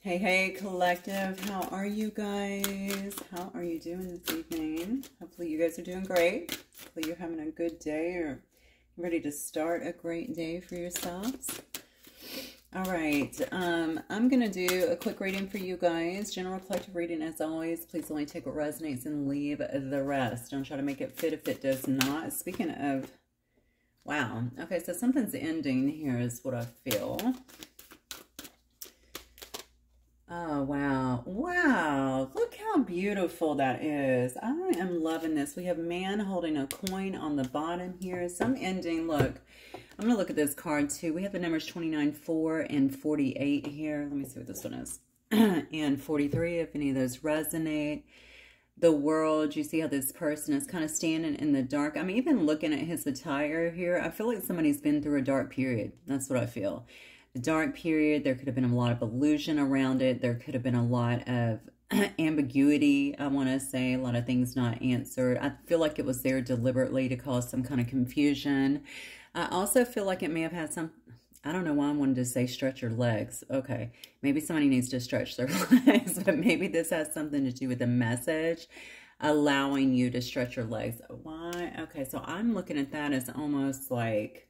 Hey, hey, collective. How are you guys? How are you doing this evening? Hopefully you guys are doing great. Hopefully you're having a good day or ready to start a great day for yourselves. All right. I'm going to do a quick reading for you guys. General collective reading as always. Please only take what resonates and leave the rest. Don't try to make it fit if it does not. Speaking of, wow. Okay, so something's ending here is what I feel. Oh, wow. Wow. Look how beautiful that is. I am loving this. We have man holding a coin on the bottom here. Some ending. Look, I'm going to look at this card too. We have the numbers 29, 4, and 48 here. Let me see what this one is. And 43, if any of those resonate. The world, you see how this person is kind of standing in the dark. I'm even looking at his attire here. I feel like somebody's been through a dark period. That's what I feel. The dark period, there could have been a lot of illusion around it. There could have been a lot of ambiguity, I want to say, a lot of things not answered. I feel like it was there deliberately to cause some kind of confusion. I also feel like it may have had some, I don't know why I wanted to say stretch your legs. Okay, maybe somebody needs to stretch their legs, but maybe this has something to do with the message allowing you to stretch your legs. Why? Okay, so I'm looking at that as almost like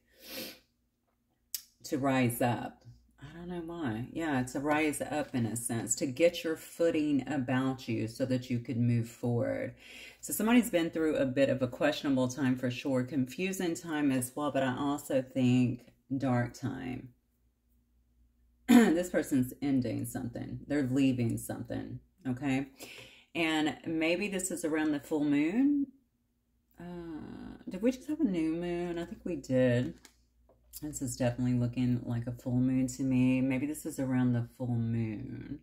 to rise up. I don't know why. Yeah, to rise up in a sense, to get your footing about you so that you could move forward. So somebody's been through a bit of a questionable time for sure, confusing time as well, but I also think dark time. This person's ending something. They're leaving something, okay? And maybe this is around the full moon. Did we just have a new moon? I think we did. This is definitely looking like a full moon to me. Maybe this is around the full moon.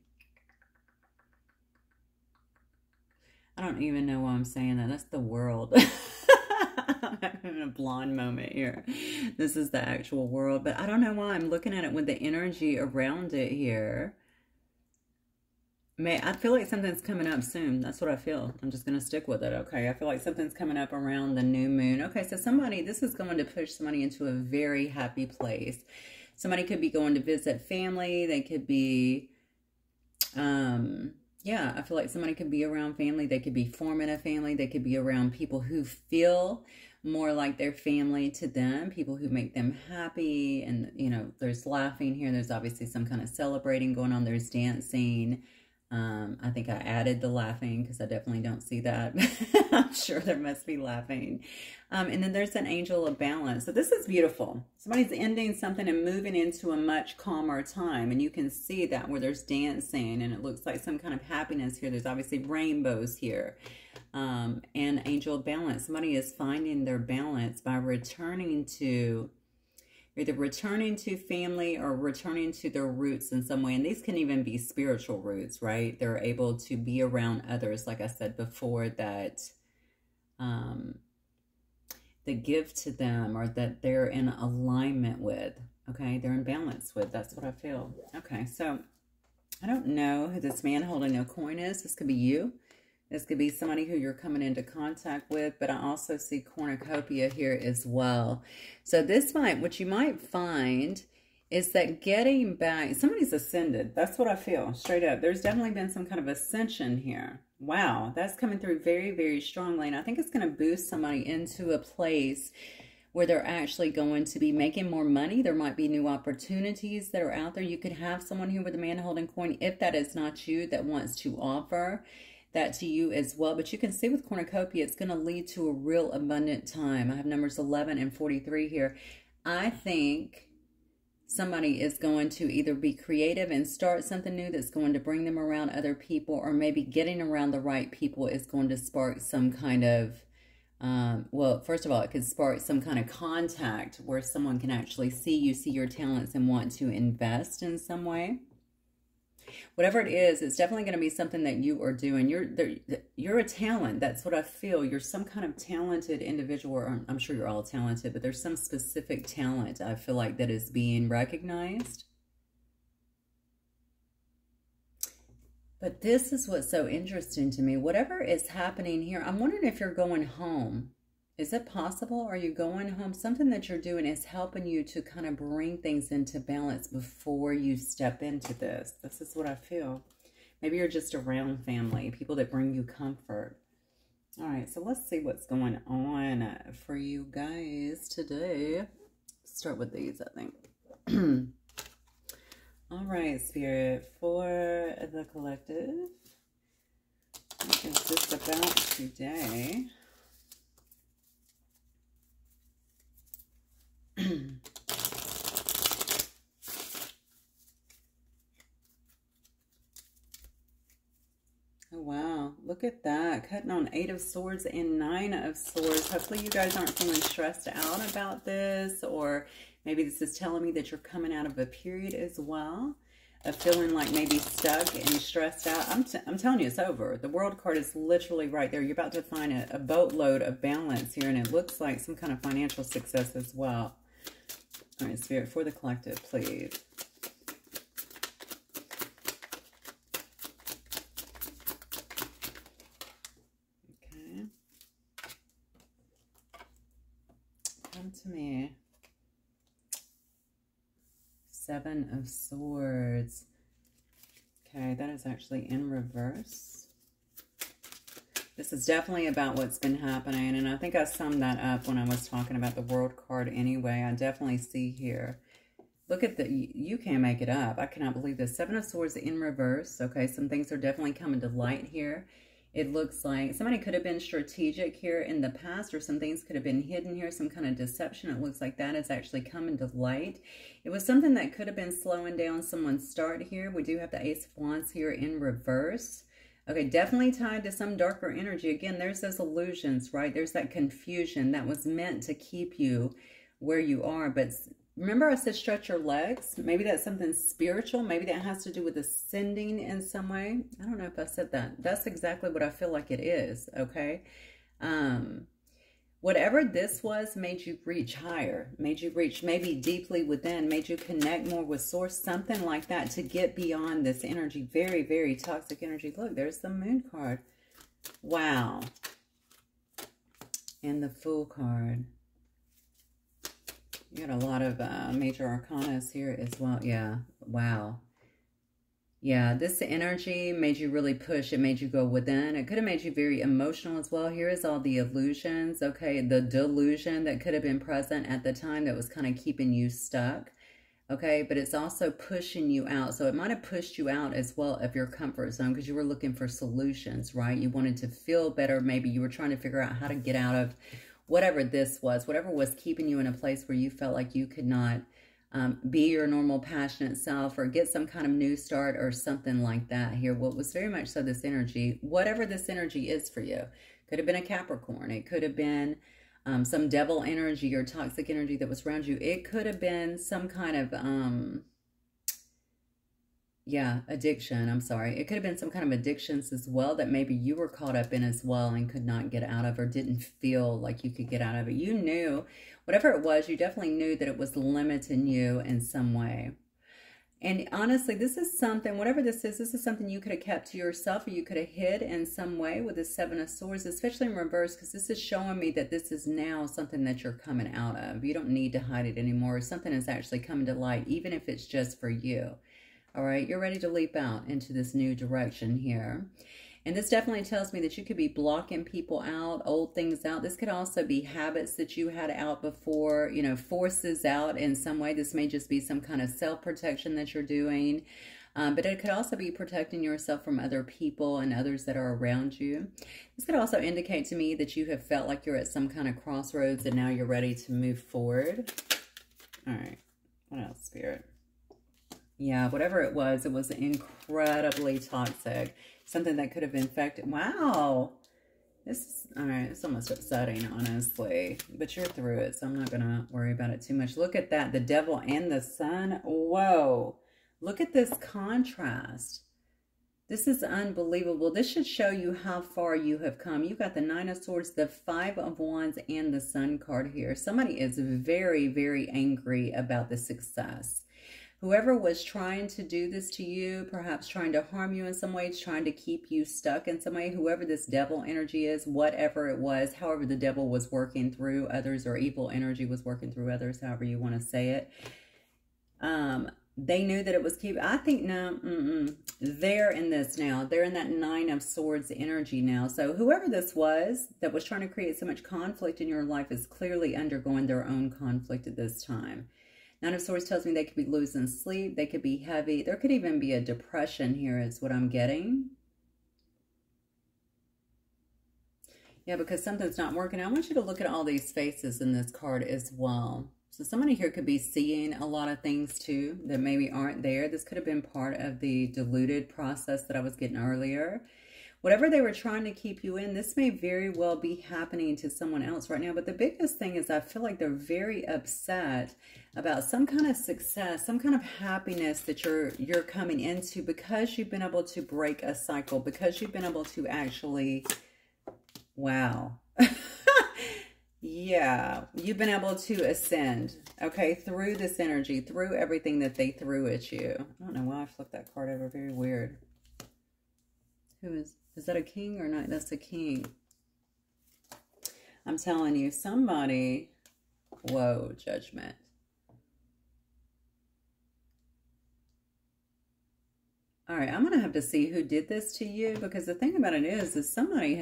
I don't even know why I'm saying that. That's the world. I'm having a blonde moment here. This is the actual world. But I don't know why I'm looking at it with the energy around it here. I feel like something's coming up soon. That's what I feel. I'm just going to stick with it, okay? I feel like something's coming up around the new moon. Okay, so this is going to push somebody into a very happy place. Somebody could be going to visit family. They could be, yeah, I feel like somebody could be around family. They could be forming a family. They could be around people who feel more like their family to them, people who make them happy. And, you know, there's laughing here. There's obviously some kind of celebrating going on. There's dancing. I think I added the laughing because I definitely don't see that. I'm sure there must be laughing. And then there's an angel of balance. So this is beautiful. Somebody's ending something and moving into a much calmer time. And you can see that where there's dancing and it looks like some kind of happiness here. There's obviously rainbows here. And angel of balance. Somebody is finding their balance by returning to either returning to family or returning to their roots in some way. And these can even be spiritual roots, right? They're able to be around others, like I said before, that give to them or that they're in alignment with, okay? They're in balance with. That's what I feel. Okay, so I don't know who this man holding a coin is. This could be you. This could be somebody who you're coming into contact with, but I also see cornucopia here as well. So this what you might find is that getting back, somebody's ascended. That's what I feel, straight up. There's definitely been some kind of ascension here. Wow, that's coming through very, very strongly. And I think it's going to boost somebody into a place where they're actually going to be making more money. There might be new opportunities that are out there. You could have someone here with a man holding coin, if that is not you, that wants to offer that to you as well. But you can see with cornucopia, it's going to lead to a real abundant time. I have numbers 11 and 43 here. I think somebody is going to either be creative and start something new that's going to bring them around other people, or maybe getting around the right people is going to spark some kind of, well, first of all, it could spark some kind of contact where someone can actually see you, see your talents, and want to invest in some way. Whatever it is, it's definitely going to be something that you are doing. You're a talent. That's what I feel. You're some kind of talented individual. Or I'm sure you're all talented, but there's some specific talent I feel like that is being recognized. But this is what's so interesting to me. Whatever is happening here, I'm wondering if you're going home. Is it possible? Are you going home? Something that you're doing is helping you to kind of bring things into balance before you step into this. This is what I feel. Maybe you're just around family, people that bring you comfort. All right, so let's see what's going on for you guys today. Start with these, I think. All right, Spirit, for the collective, what is this about today? Oh, wow. Look at that. Cutting on 8 of Swords and 9 of Swords. Hopefully you guys aren't feeling stressed out about this, or maybe this is telling me that you're coming out of a period as well of feeling like maybe stuck and stressed out. I'm telling you, it's over. The World card is literally right there. You're about to find a boatload of balance here, and it looks like some kind of financial success as well. All right, Spirit, for the collective, please. Okay. Come to me. 7 of Swords. Okay, that is actually in reverse. This is definitely about what's been happening, and I think I summed that up when I was talking about the World card anyway. I definitely see here. Look at the, you can't make it up. I cannot believe this. 7 of Swords in reverse. Okay, some things are definitely coming to light here. It looks like somebody could have been strategic here in the past, or some things could have been hidden here, some kind of deception. It looks like that is actually coming to light. It was something that could have been slowing down someone's start here. We do have the Ace of Wands here in reverse. Okay, definitely tied to some darker energy. Again, there's those illusions, right? There's that confusion that was meant to keep you where you are. But remember I said stretch your legs? Maybe that's something spiritual. Maybe that has to do with ascending in some way. I don't know if I said that. That's exactly what I feel like it is, okay? Whatever this was made you reach higher, made you reach maybe deeply within, made you connect more with source, something like that, to get beyond this energy. Very, very toxic energy. Look, there's the Moon card. Wow. And the Fool card. You got a lot of major arcanas here as well. Yeah, wow. Yeah, this energy made you really push. It made you go within. It could have made you very emotional as well. Here is all the illusions, okay? The delusion that could have been present at the time that was kind of keeping you stuck, okay? But it's also pushing you out. So it might have pushed you out as well of your comfort zone because you were looking for solutions, right? You wanted to feel better. Maybe you were trying to figure out how to get out of whatever this was, whatever was keeping you in a place where you felt like you could not be your normal passionate self, or get some kind of new start or something like that here. What was very much so this energy, whatever this energy is for you, could have been a Capricorn. It could have been some devil energy or toxic energy that was around you. It could have been some kind of, addiction. I'm sorry. It could have been some kind of addictions as well that maybe you were caught up in as well and could not get out of, or didn't feel like you could get out of it. You knew, whatever it was, you definitely knew that it was limiting you in some way. And honestly, this is something, whatever this is something you could have kept to yourself, or you could have hid in some way with the 7 of Swords, especially in reverse, because this is showing me that this is now something that you're coming out of. You don't need to hide it anymore. Something is actually coming to light, even if it's just for you. All right, you're ready to leap out into this new direction here. And this definitely tells me that you could be blocking people out, old things out. This could also be habits that you had out before, you know, forces out in some way. This may just be some kind of self-protection that you're doing. But it could also be protecting yourself from other people and others that are around you. This could also indicate to me that you have felt like you're at some kind of crossroads and now you're ready to move forward. All right, what else, Spirit? Yeah, whatever it was incredibly toxic. Something that could have infected. Wow. This is, all right, it's almost upsetting, honestly. But you're through it, so I'm not going to worry about it too much. Look at that. The Devil and the Sun. Whoa. Look at this contrast. This is unbelievable. This should show you how far you have come. You've got the 9 of Swords, the 5 of Wands, and the Sun card here. Somebody is very, very angry about the success. Whoever was trying to do this to you, perhaps trying to harm you in some ways, trying to keep you stuck in some way, whoever this devil energy is, whatever it was, however the devil was working through others, or evil energy was working through others, however you want to say it. They knew that it was keep. I think no, they're in this now. They're in that Nine of Swords energy now. So whoever this was that was trying to create so much conflict in your life is clearly undergoing their own conflict at this time. Nine of Swords tells me they could be losing sleep. They could be heavy. There could even be a depression here is what I'm getting. Yeah, because something's not working. I want you to look at all these faces in this card as well. So somebody here could be seeing a lot of things too that maybe aren't there. This could have been part of the diluted process that I was getting earlier. Whatever they were trying to keep you in, this may very well be happening to someone else right now. But the biggest thing is I feel like they're very upset about some kind of success, some kind of happiness that you're coming into because you've been able to break a cycle, because you've been able to actually, wow. Yeah, you've been able to ascend, okay, through this energy, through everything that they threw at you. I don't know why I flipped that card over. Very weird. Who is that a king or not? That's a king. I'm telling you, somebody, whoa, judgment. All right, I'm going to have to see who did this to you, because the thing about it is somebody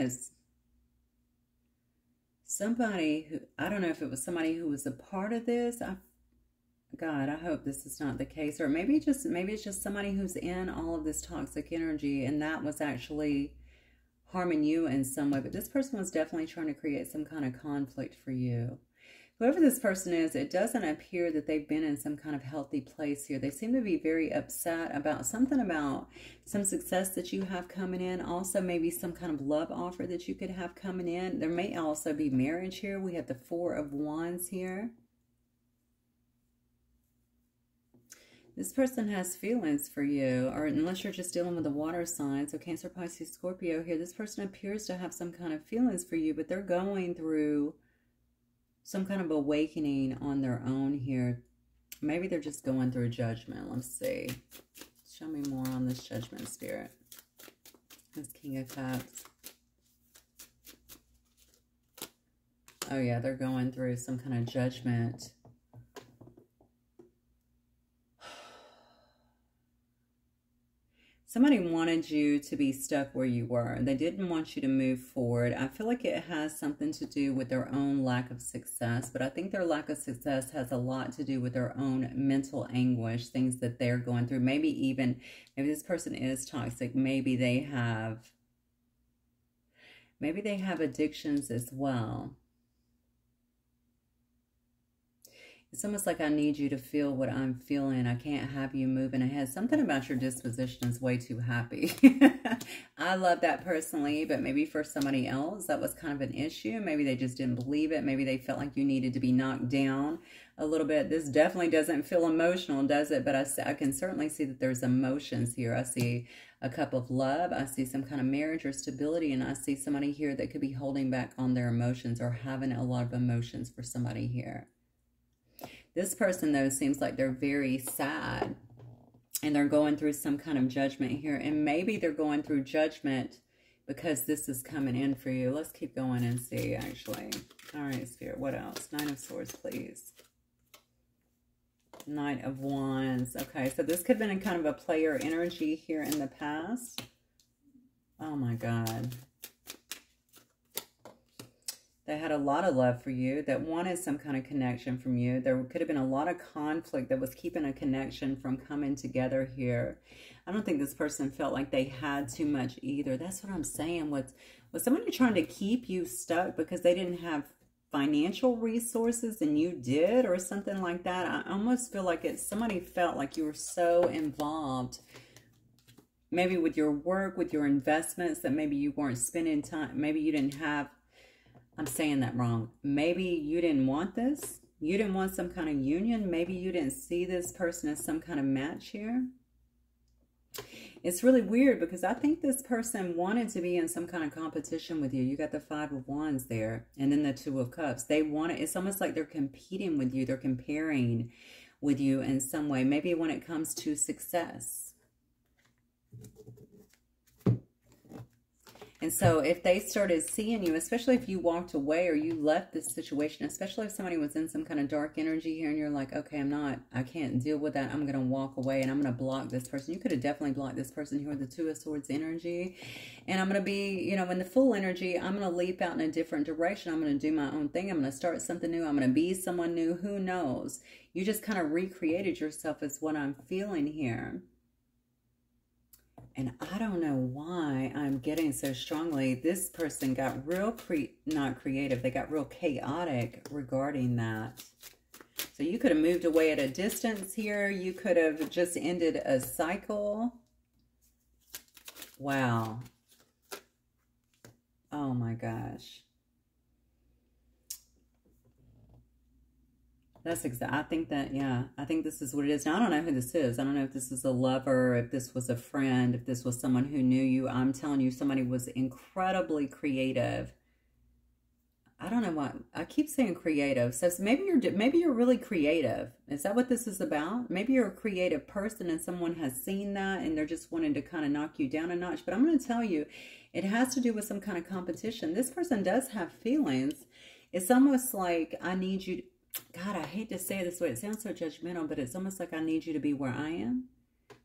who, I don't know if it was somebody who was a part of this. God, I hope this is not the case. Or maybe it's just somebody who's in all of this toxic energy and that was actually harming you in some way. But this person was definitely trying to create some kind of conflict for you. Whoever this person is, it doesn't appear that they've been in some kind of healthy place here. They seem to be very upset about something, about some success that you have coming in. Also, maybe some kind of love offer that you could have coming in. There may also be marriage here. We have the Four of Wands here. This person has feelings for you, or unless you're just dealing with the water signs, so Cancer, Pisces, Scorpio here, this person appears to have some kind of feelings for you, but they're going through some kind of awakening on their own here. Maybe they're just going through judgment. Let's see. Show me more on this judgment, Spirit. This King of Cups. Oh yeah, they're going through some kind of judgment. Somebody wanted you to be stuck where you were. They didn't want you to move forward. I feel like it has something to do with their own lack of success, but I think their lack of success has a lot to do with their own mental anguish, things that they're going through. Maybe this person is toxic. Maybe they have addictions as well. It's almost like I need you to feel what I'm feeling. I can't have you moving ahead. Something about your disposition is way too happy. I love that personally, but maybe for somebody else, that was kind of an issue. Maybe they just didn't believe it. Maybe they felt like you needed to be knocked down a little bit. This definitely doesn't feel emotional, does it? But I can certainly see that there's emotions here. I see a cup of love. I see some kind of marriage or stability, and I see somebody here that could be holding back on their emotions or having a lot of emotions for somebody here. This person, though, seems like they're very sad and they're going through some kind of judgment here. And maybe they're going through judgment because this is coming in for you. Let's keep going and see, actually. All right, Spirit, what else? Nine of Swords, please. Knight of Wands. Okay, so this could have been a kind of a player energy here in the past. Oh, my God. They had a lot of love for you, that wanted some kind of connection from you. There could have been a lot of conflict that was keeping a connection from coming together here. I don't think this person felt like they had too much either. That's what I'm saying. Was somebody trying to keep you stuck because they didn't have financial resources and you did, or something like that? I almost feel like somebody felt like you were so involved, maybe with your work, with your investments, that maybe you weren't spending time. Maybe you didn't have... I'm saying that wrong. Maybe you didn't want this. You didn't want some kind of union. Maybe you didn't see this person as some kind of match here. It's really weird because I think this person wanted to be in some kind of competition with you. You got the Five of Wands there and then the Two of Cups. They want it. It's almost like they're competing with you. They're comparing with you in some way. Maybe when it comes to success. And so if they started seeing you, especially if you walked away or you left this situation, especially if somebody was in some kind of dark energy here and you're like, okay, I can't deal with that. I'm going to walk away and I'm going to block this person. You could have definitely blocked this person here with the Two of Swords energy. And I'm going to be, you know, in the full energy, I'm going to leap out in a different direction. I'm going to do my own thing. I'm going to start something new. I'm going to be someone new. Who knows? You just kind of recreated yourself is what I'm feeling here. And I don't know why I'm getting so strongly. This person got real, not creative, they got real chaotic regarding that. So you could have moved away at a distance here. You could have just ended a cycle. Wow. Oh my gosh. That's exactly, I think that, yeah, I think this is what it is. Now, I don't know who this is. I don't know if this is a lover, if this was a friend, if this was someone who knew you. I'm telling you, somebody was incredibly creative. I don't know why. I keep saying creative. So maybe you're really creative. Is that what this is about? Maybe you're a creative person and someone has seen that and they're just wanting to kind of knock you down a notch. But I'm going to tell you, it has to do with some kind of competition. This person does have feelings. It's almost like I need you to, God, I hate to say it this way. It sounds so judgmental, but it's almost like I need you to be where I am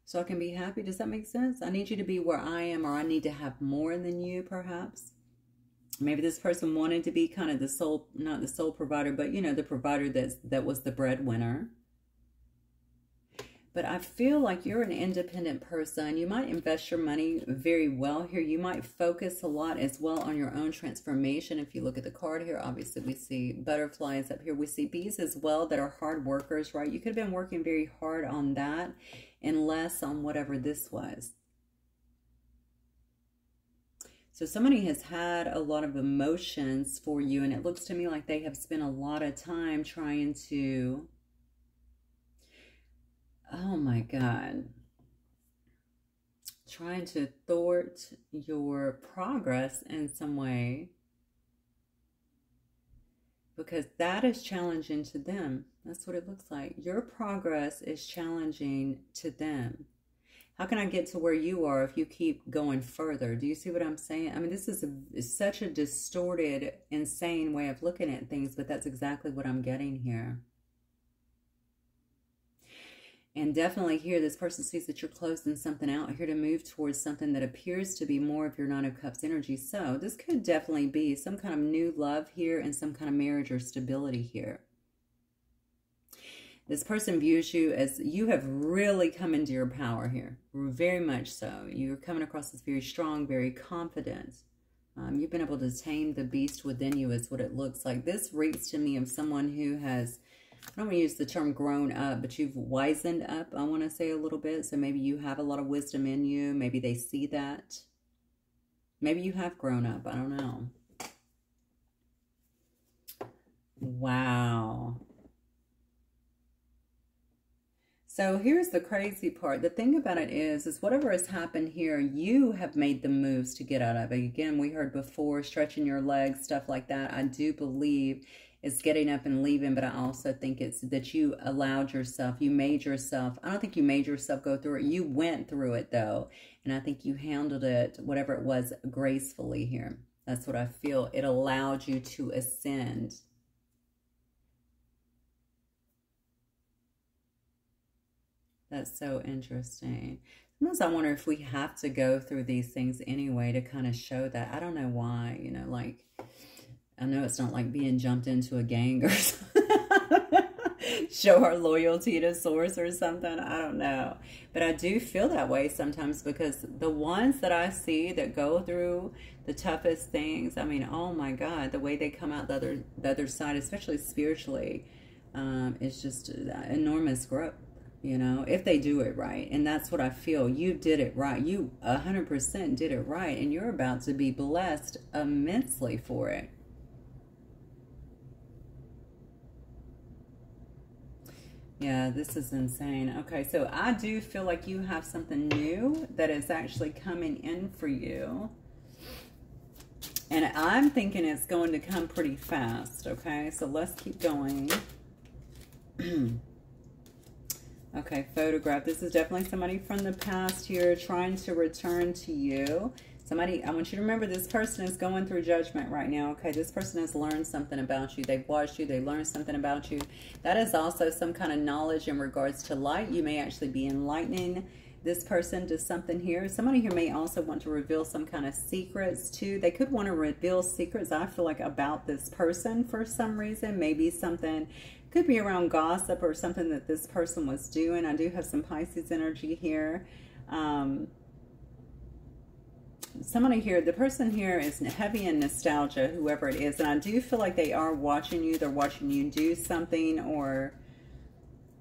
so I can be happy. Does that make sense? I need you to be where I am, or I need to have more than you, perhaps. Maybe this person wanted to be kind of the sole, not the sole provider, but, you know, the provider that was the breadwinner. But I feel like you're an independent person. You might invest your money very well here. You might focus a lot as well on your own transformation. If you look at the card here, obviously we see butterflies up here. We see bees as well that are hard workers, right? You could have been working very hard on that and less on whatever this was. So somebody has had a lot of emotions for you, and it looks to me like they have spent a lot of time trying to... Oh my God. Trying to thwart your progress in some way. Because that is challenging to them. That's what it looks like. Your progress is challenging to them. How can I get to where you are if you keep going further? Do you see what I'm saying? I mean, this is such a distorted, insane way of looking at things, but that's exactly what I'm getting here. And definitely here, this person sees that you're closing something out here to move towards something that appears to be more of your Nine of Cups energy. So this could definitely be some kind of new love here and some kind of marriage or stability here. This person views you as you have really come into your power here. Very much so. You're coming across as very strong, very confident. You've been able to tame the beast within you is what it looks like. This reeks to me of someone who has... I don't want to use the term grown up, but you've wizened up, I want to say a little bit. So maybe you have a lot of wisdom in you. Maybe they see that. Maybe you have grown up. I don't know. Wow. So here's the crazy part. The thing about it is whatever has happened here, you have made the moves to get out of it. Again, we heard before, stretching your legs, stuff like that. I do believe it's getting up and leaving, but I also think it's that you allowed yourself, you made yourself, I don't think you made yourself go through it. You went through it though. And I think you handled it, whatever it was, gracefully here. That's what I feel. It allowed you to ascend. That's so interesting. Sometimes I wonder if we have to go through these things anyway to kind of show that. I don't know why, you know, like, I know it's not like being jumped into a gang or something. Show our loyalty to source or something. I don't know. But I do feel that way sometimes because the ones that I see that go through the toughest things, I mean, oh my God, the way they come out the other side, especially spiritually, is just enormous growth. You know, if they do it right. And that's what I feel. You did it right. You 100% did it right. And you're about to be blessed immensely for it. Yeah, this is insane. Okay, so I do feel like you have something new that is actually coming in for you. And I'm thinking it's going to come pretty fast, okay? So let's keep going. Okay, photograph. This is definitely somebody from the past here trying to return to you. Somebody, I want you to remember this person is going through judgment right now, okay? This person has learned something about you. They've watched you. They learned something about you. That is also some kind of knowledge in regards to light. You may actually be enlightening this person to something here. Somebody here may also want to reveal some kind of secrets too. They could want to reveal secrets, I feel like, about this person for some reason. Maybe something could be around gossip or something that this person was doing. I do have some Pisces energy here. Somebody here, the person here is heavy in nostalgia, whoever it is. And I do feel like they are watching you. They're watching you do something, or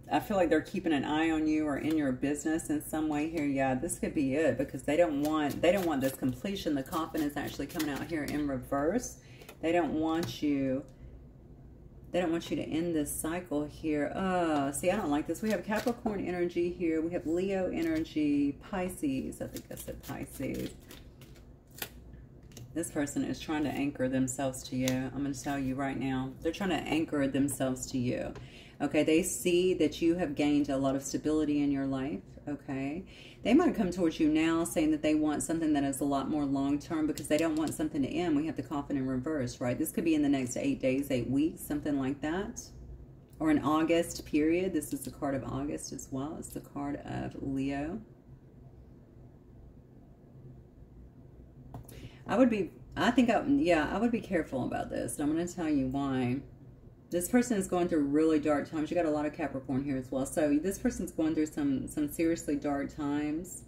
I feel like they're keeping an eye on you or in your business in some way here. Yeah, this could be it, because they don't want this completion. The coffin is actually coming out here in reverse. They don't want you to end this cycle here. See, I don't like this. We have Capricorn energy here. We have Leo energy, Pisces. I think I said Pisces. This person is trying to anchor themselves to you. I'm going to tell you right now. They're trying to anchor themselves to you. Okay, they see that you have gained a lot of stability in your life. Okay, they might come towards you now saying that they want something that is a lot more long-term, because they don't want something to end. We have the coffin in reverse, right? This could be in the next 8 days, 8 weeks, something like that. Or an August period. This is the card of August as well. It's the card of Leo. I would be careful about this. And I'm going to tell you why. This person is going through really dark times. You got a lot of Capricorn here as well. So this person's going through some seriously dark times.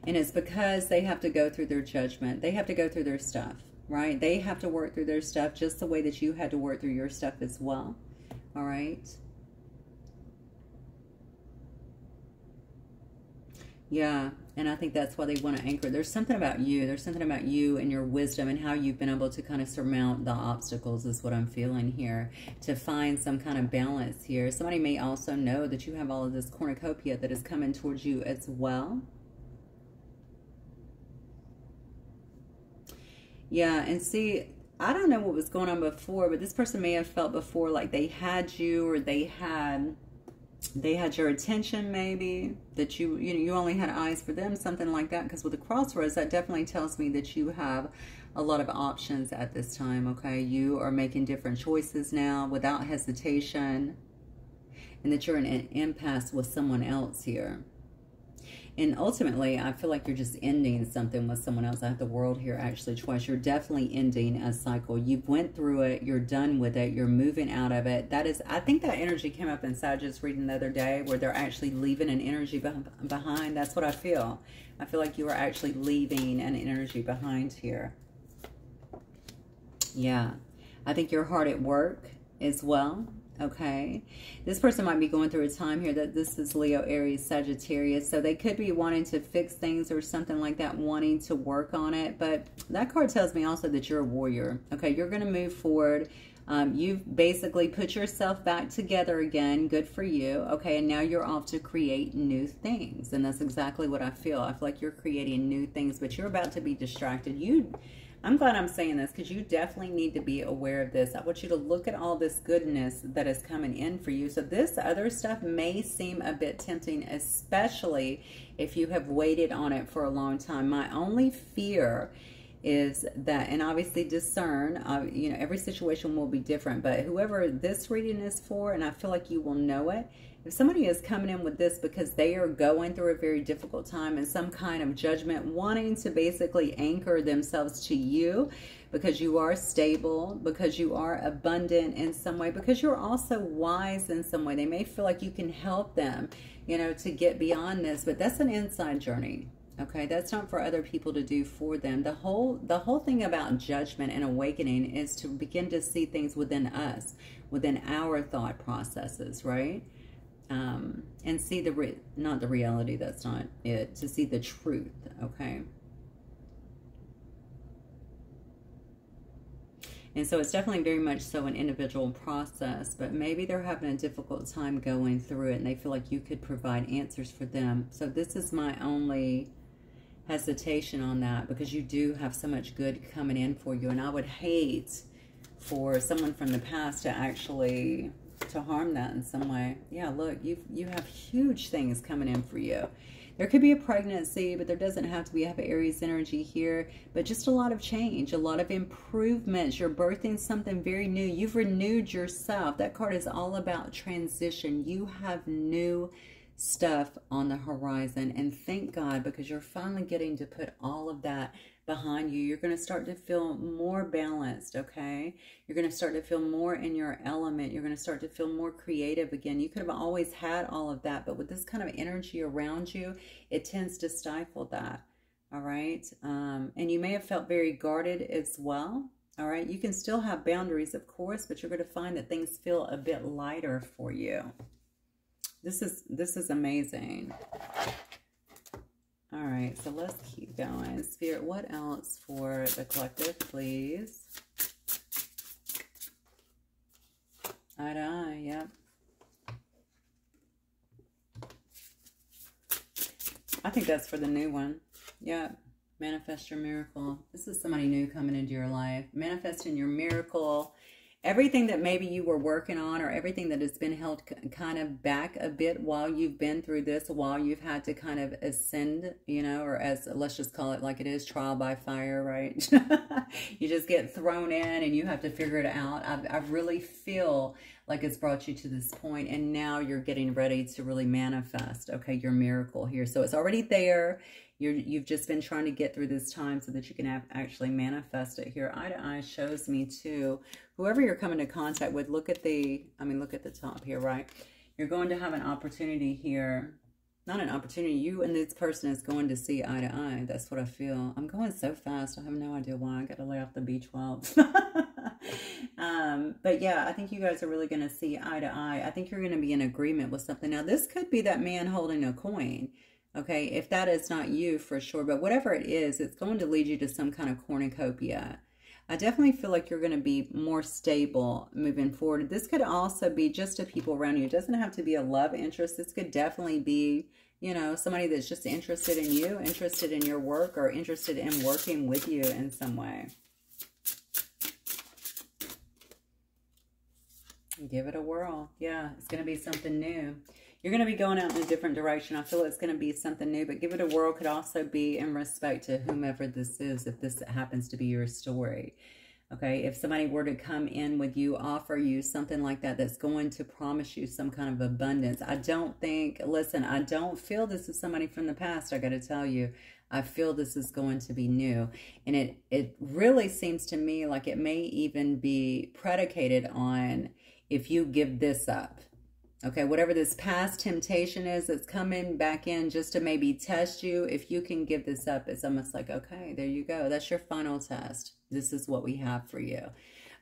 And it's because they have to go through their judgment. They have to go through their stuff, right? They have to work through their stuff just the way that you had to work through your stuff as well. All right. Yeah, and I think that's why they want to anchor. There's something about you. There's something about you and your wisdom and how you've been able to kind of surmount the obstacles is what I'm feeling here, to find some kind of balance here. Somebody may also know that you have all of this cornucopia that is coming towards you as well. Yeah, and see, I don't know what was going on before, but this person may have felt before like they had you, or they had your attention, maybe, that you only had eyes for them, something like that. Because with the crossroads, that definitely tells me that you have a lot of options at this time, okay? You are making different choices now without hesitation, and that you're in an impasse with someone else here. And ultimately, I feel like you're just ending something with someone else. I have the world here actually twice. You're definitely ending a cycle. You've went through it. You're done with it. You're moving out of it. That is, I think that energy came up in Sagittarius reading the other day, where they're actually leaving an energy behind. That's what I feel. I feel like you are actually leaving an energy behind here. Yeah. I think you're hard at work as well. Okay, this person might be going through a time here that this is Leo, Aries, Sagittarius. So they could be wanting to fix things or something like that, wanting to work on it. But that card tells me also that you're a warrior. Okay, you're going to move forward. You've basically put yourself back together again. Good for you. Okay, and now you're off to create new things. And that's exactly what I feel. I feel like you're creating new things, but you're about to be distracted. I'm glad I'm saying this, because you definitely need to be aware of this. I want you to look at all this goodness that is coming in for you. So this other stuff may seem a bit tempting, especially if you have waited on it for a long time. My only fear is that, and obviously discern, you know, every situation will be different, but whoever this reading is for, and I feel like you will know it, if somebody is coming in with this because they are going through a very difficult time and some kind of judgment, wanting to basically anchor themselves to you because you are stable, because you are abundant in some way, because you're also wise in some way. They may feel like you can help them, you know, to get beyond this, but that's an inside journey. Okay, that's not for other people to do for them. The whole thing about judgment and awakening is to begin to see things within us, within our thought processes, right? And see not the reality, that's not it, to see the truth, okay? And so it's definitely very much so an individual process, but maybe they're having a difficult time going through it and they feel like you could provide answers for them. So this is my only hesitation on that, because you do have so much good coming in for you. And I would hate for someone from the past to actually to harm that in some way. Yeah, look, you have huge things coming in for you. There could be a pregnancy, but there doesn't have to be. I have Aries energy here, but just a lot of change, a lot of improvements. You're birthing something very new. You've renewed yourself. That card is all about transition. You have new stuff on the horizon, and thank God, because you're finally getting to put all of that behind you. You're going to start to feel more balanced, okay? You're going to start to feel more in your element. You're going to start to feel more creative again. You could have always had all of that, but with this kind of energy around you, it tends to stifle that, all right? And you may have felt very guarded as well, all right? You can still have boundaries, of course, but you're going to find that things feel a bit lighter for you. This is amazing. All right, so let's keep going. Spirit, what else for the collective, please? Eye to eye, yep. I think that's for the new one. Yep. Manifest your miracle. This is somebody new coming into your life. Manifesting your miracle. Everything that maybe you were working on, or everything that has been held kind of back a bit while you've been through this, while you've had to kind of ascend, you know, or as, let's just call it like it is, trial by fire, right? You just get thrown in and you have to figure it out. I really feel like it's brought you to this point, and now you're getting ready to really manifest, okay, your miracle here. So it's already there. You've just been trying to get through this time so that you can actually manifest it here. Eye to eye shows me too. Whoever you're coming to contact with, look at the top here, right? You're going to have an opportunity here. Not an opportunity. You and this person is going to see eye to eye. That's what I feel. I'm going so fast. I have no idea why. I got to lay off the B12. But yeah, I think you guys are really going to see eye to eye. I think you're going to be in agreement with something. Now, this could be that man holding a coin. Okay, if that is not you, for sure, but whatever it is, it's going to lead you to some kind of cornucopia. I definitely feel like you're going to be more stable moving forward. This could also be just the people around you. It doesn't have to be a love interest. This could definitely be, you know, somebody that's just interested in you, interested in your work, or interested in working with you in some way. Give it a whirl. Yeah, it's going to be something new. You're going to be going out in a different direction. I feel it's going to be something new, but give it a whirl could also be in respect to whomever this is, if this happens to be your story. Okay, if somebody were to come in with you, offer you something like that, that's going to promise you some kind of abundance. I don't think, listen, I don't feel this is somebody from the past, I got to tell you. I feel this is going to be new. And it really seems to me like it may even be predicated on if you give this up. Okay, whatever this past temptation is that's coming back in just to maybe test you, if you can give this up, it's almost like, okay, there you go. That's your final test. This is what we have for you.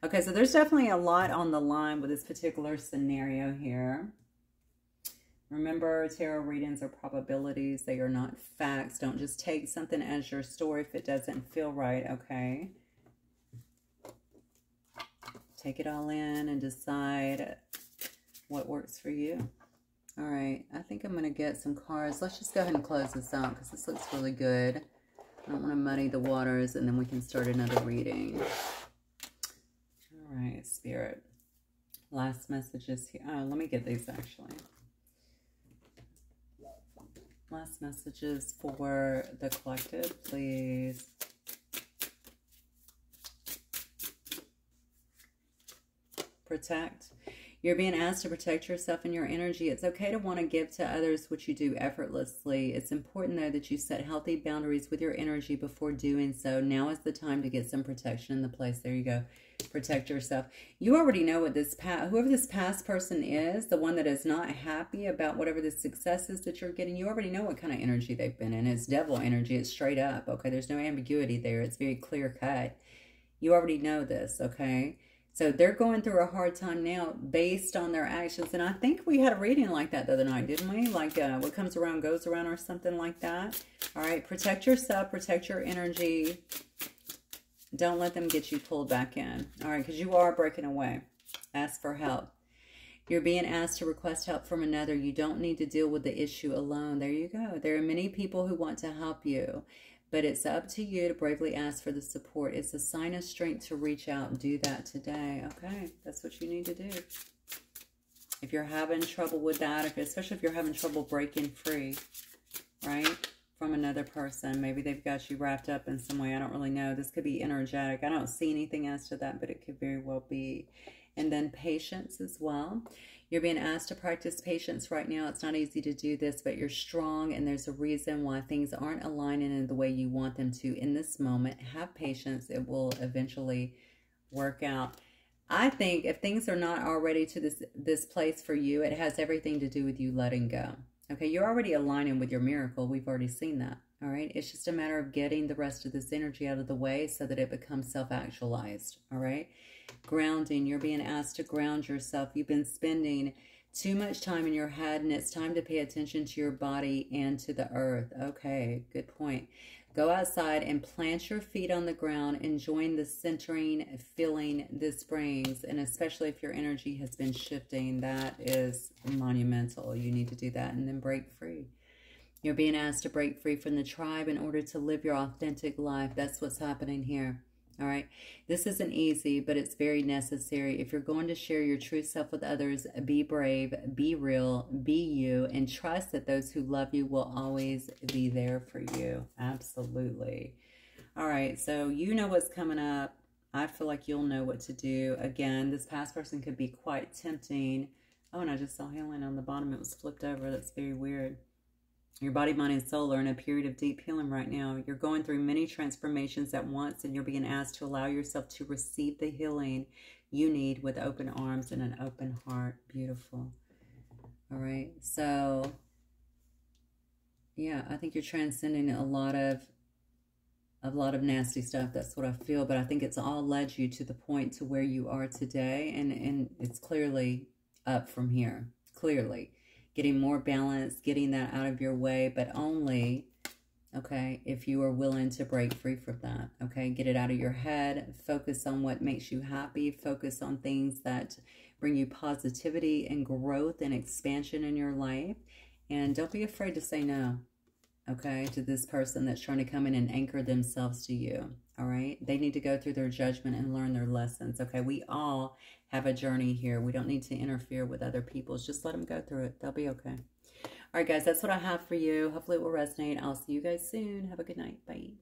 Okay, so there's definitely a lot on the line with this particular scenario here. Remember, tarot readings are probabilities. They are not facts. Don't just take something as your story if it doesn't feel right, okay? Take it all in and decide what works for you. All right, I think I'm going to get some cards. Let's just go ahead and close this out because this looks really good. I don't want to muddy the waters, and then we can start another reading. All right, Spirit. Last messages here. Oh, let me get these actually. Last messages for the collective, please. Protect. You're being asked to protect yourself and your energy. It's okay to want to give to others what you do effortlessly. It's important, though, that you set healthy boundaries with your energy before doing so. Now is the time to get some protection in the place. There you go. Protect yourself. You already know what this whoever this past person is, the one that is not happy about whatever the success is that you're getting, you already know what kind of energy they've been in. It's devil energy. It's straight up, okay? There's no ambiguity there. It's very clear cut. You already know this, okay? So they're going through a hard time now based on their actions. And I think we had a reading like that the other night, didn't we? Like what comes around goes around or something like that. All right, protect yourself, protect your energy. Don't let them get you pulled back in. All right, because you are breaking away. Ask for help. You're being asked to request help from another. You don't need to deal with the issue alone. There you go. There are many people who want to help you. But it's up to you to bravely ask for the support. It's a sign of strength to reach out and do that today. Okay, that's what you need to do. If you're having trouble with that, especially if you're having trouble breaking free, right, from another person, maybe they've got you wrapped up in some way. I don't really know. This could be energetic. I don't see anything as to that, but it could very well be. And then patience as well. You're being asked to practice patience right now. It's not easy to do this, but you're strong, and there's a reason why things aren't aligning in the way you want them to in this moment. Have patience. It will eventually work out. I think if things are not already to this place for you, it has everything to do with you letting go. Okay, you're already aligning with your miracle. We've already seen that. All right, it's just a matter of getting the rest of this energy out of the way so that it becomes self-actualized. All right, grounding. You're being asked to ground yourself. You've been spending too much time in your head, and it's time to pay attention to your body and to the earth. Okay, good point. Go outside and plant your feet on the ground, enjoying the centering feeling this brings. And especially if your energy has been shifting, that is monumental. You need to do that and then break free. You're being asked to break free from the tribe in order to live your authentic life. That's what's happening here. All right. This isn't easy, but it's very necessary. If you're going to share your true self with others, be brave, be real, be you, and trust that those who love you will always be there for you. Absolutely. All right. So you know what's coming up. I feel like you'll know what to do. Again, this past person could be quite tempting. Oh, and I just saw healing on the bottom. It was flipped over. That's very weird. Your body, mind, and soul are in a period of deep healing right now. You're going through many transformations at once, and you're being asked to allow yourself to receive the healing you need with open arms and an open heart. Beautiful. All right. So, yeah, I think you're transcending a lot of nasty stuff. That's what I feel. But I think it's all led you to the point to where you are today, and it's clearly up from here. Clearly. Getting more balance, getting that out of your way, but only, okay, if you are willing to break free from that, okay? Get it out of your head. Focus on what makes you happy. Focus on things that bring you positivity and growth and expansion in your life. And don't be afraid to say no, okay, to this person that's trying to come in and anchor themselves to you, all right? They need to go through their judgment and learn their lessons, okay? We all have a journey here. We don't need to interfere with other people's. Just let them go through it. They'll be okay. All right, guys, that's what I have for you. Hopefully it will resonate. I'll see you guys soon. Have a good night. Bye.